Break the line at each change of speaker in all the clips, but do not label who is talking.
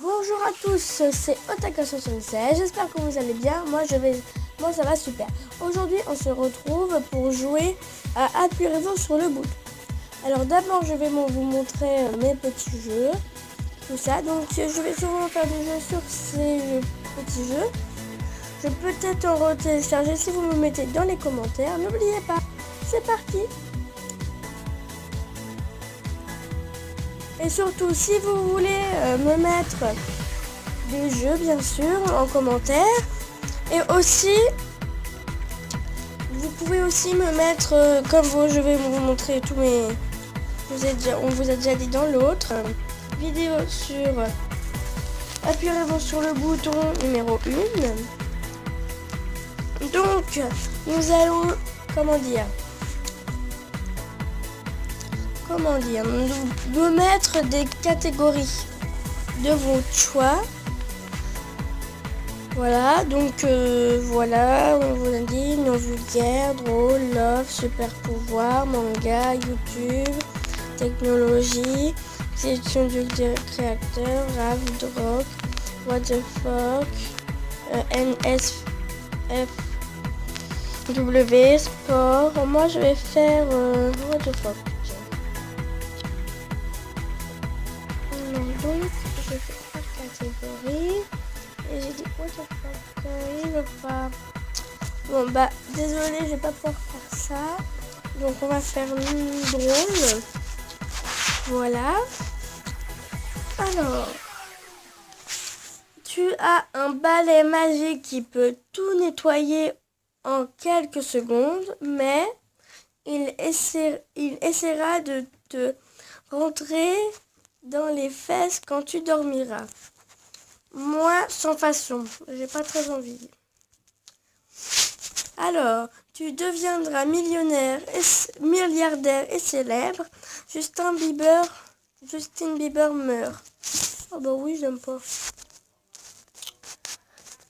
Bonjour à tous, c'est Otaka76, j'espère que vous allez bien, moi ça va super. Aujourd'hui on se retrouve pour jouer à Appuierez-vous sur le bouton. Alors d'abord je vais vous montrer mes petits jeux, tout ça, donc je vais sûrement faire des jeux sur ces petits jeux. Je peux peut-être en retélécharger si vous me mettez dans les commentaires, n'oubliez pas, c'est parti. Et surtout, si vous voulez me mettre des jeux, bien sûr, en commentaire. Et aussi, vous pouvez aussi me mettre, comme je vais vous montrer tous mes... on vous a déjà dit dans l'autre vidéo sur... Appuierez-vous sur le bouton numéro 1. Donc, nous allons... Comment dire, nous mettre des catégories de votre choix. Voilà, donc voilà, on vous a dit non vulgaire, drôle, love, super pouvoir, manga, YouTube, technologie, sélection du créateur, rap, rock, what the fuck, NSFW, sport. Moi je vais faire what the fuck. Donc je fais par catégorie. Et j'ai dit what the fuck, il veut pas. Bon bah désolé, je vais pas pouvoir faire ça. Donc on va faire drôle. Voilà. Alors, tu as un balai magique qui peut tout nettoyer en quelques secondes, mais il essaiera de te rentrer dans les fesses quand tu dormiras. Moi, sans façon, j'ai pas très envie. Alors, tu deviendras millionnaire, milliardaire et célèbre. Justin Bieber meurt. Oh bah oui, j'aime pas.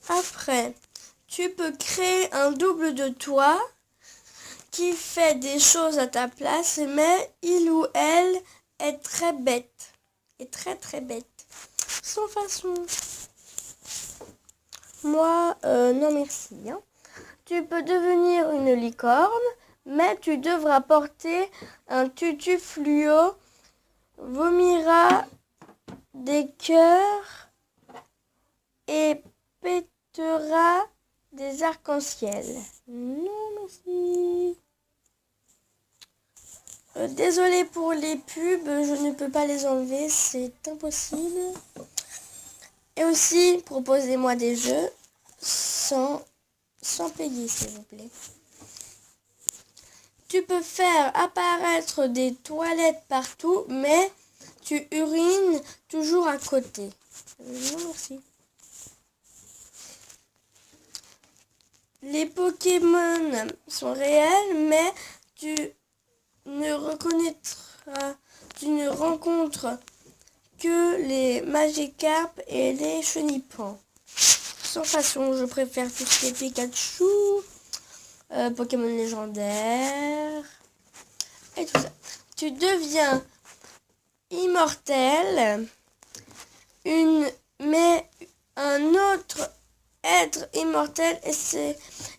Après, tu peux créer un double de toi qui fait des choses à ta place, mais il ou elle est très bête. Et très très bête. Sans façon. Moi, non merci. Hein. Tu peux devenir une licorne, mais tu devras porter un tutu fluo, vomira des cœurs et pétera des arcs-en-ciel. Non merci. Désolée pour les pubs, je ne peux pas les enlever, c'est impossible. Et aussi, proposez-moi des jeux sans payer, s'il vous plaît. Tu peux faire apparaître des toilettes partout, mais tu urines toujours à côté. Non, merci. Les Pokémon sont réels, mais tu ne rencontres que les Magikarp et les Chenipans. Sans façon, je préfère tout ce qui est Pikachu, Pokémon légendaire et tout ça. Tu deviens immortel, mais un autre être immortel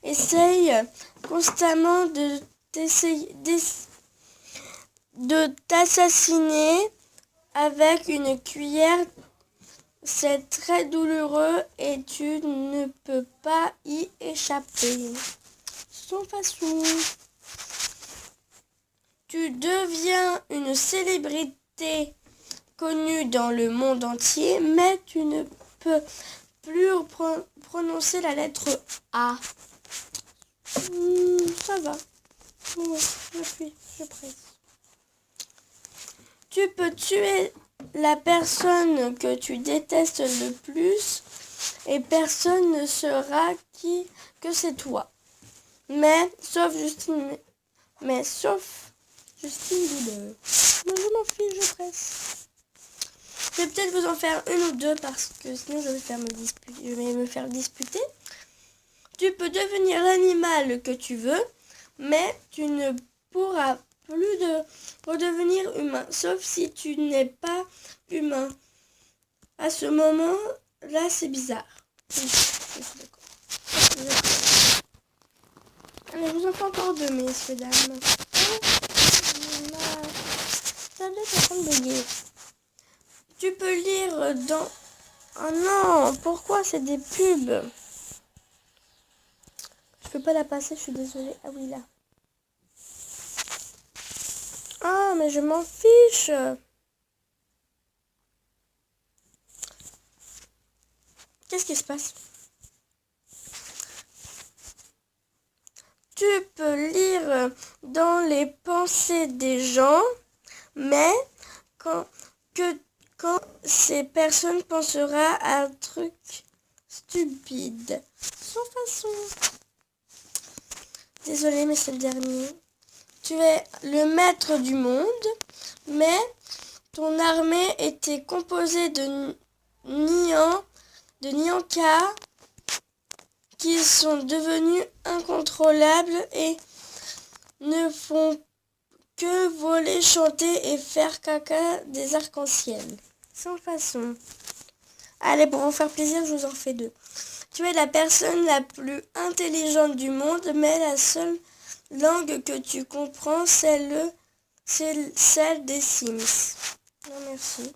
essaye constamment de t'assassiner avec une cuillère. C'est très douloureux et tu ne peux pas y échapper. Sans façon. Tu deviens une célébrité connue dans le monde entier, mais tu ne peux plus prononcer la lettre A. Ça va. Ouais, je presse. Tu peux tuer la personne que tu détestes le plus et personne ne saura que c'est toi. Mais sauf Justine Bieber. Moi je m'en fiche, je presse. Je vais peut-être vous en faire une ou deux parce que sinon je vais me faire disputer. Tu peux devenir l'animal que tu veux, mais tu ne pourras plus redevenir humain, sauf si tu n'es pas humain. à ce moment-là, c'est bizarre. Oui, je suis d'accord. Allez, je vous en fais encore deux, messieurs, dames. Ma tablette est en train de bugger. Tu peux lire dans... Oh non, pourquoi c'est des pubs? Je peux pas la passer, je suis désolée. Ah oui, là. Ah, mais je m'en fiche. Qu'est-ce qui se passe? Tu peux lire dans les pensées des gens, mais quand ces personnes pensera à un truc stupide. Sans façon. Désolée, mais c'est le dernier. Tu es le maître du monde, mais ton armée était composée de Nyanka qui sont devenus incontrôlables et ne font que voler, chanter et faire caca des arcs-en-ciel. Sans façon. Allez, pour vous faire plaisir, je vous en fais deux. Tu es la personne la plus intelligente du monde, mais la seule langue que tu comprends, c'est celle des Sims. Non, merci.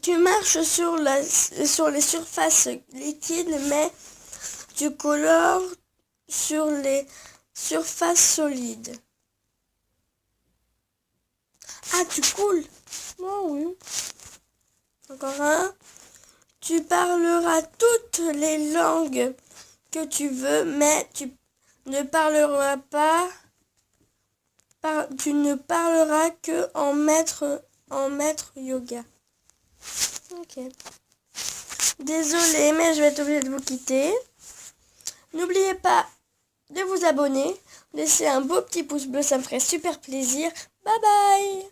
Tu marches sur les surfaces liquides, mais tu colores sur les surfaces solides. Ah, tu coules? Oh oui. Encore un. Tu parleras toutes les langues que tu veux, mais tu ne parleras que en maître yoga. Ok. Désolée, mais je vais être obligée de vous quitter. N'oubliez pas de vous abonner, laisser un beau petit pouce bleu, ça me ferait super plaisir. Bye bye!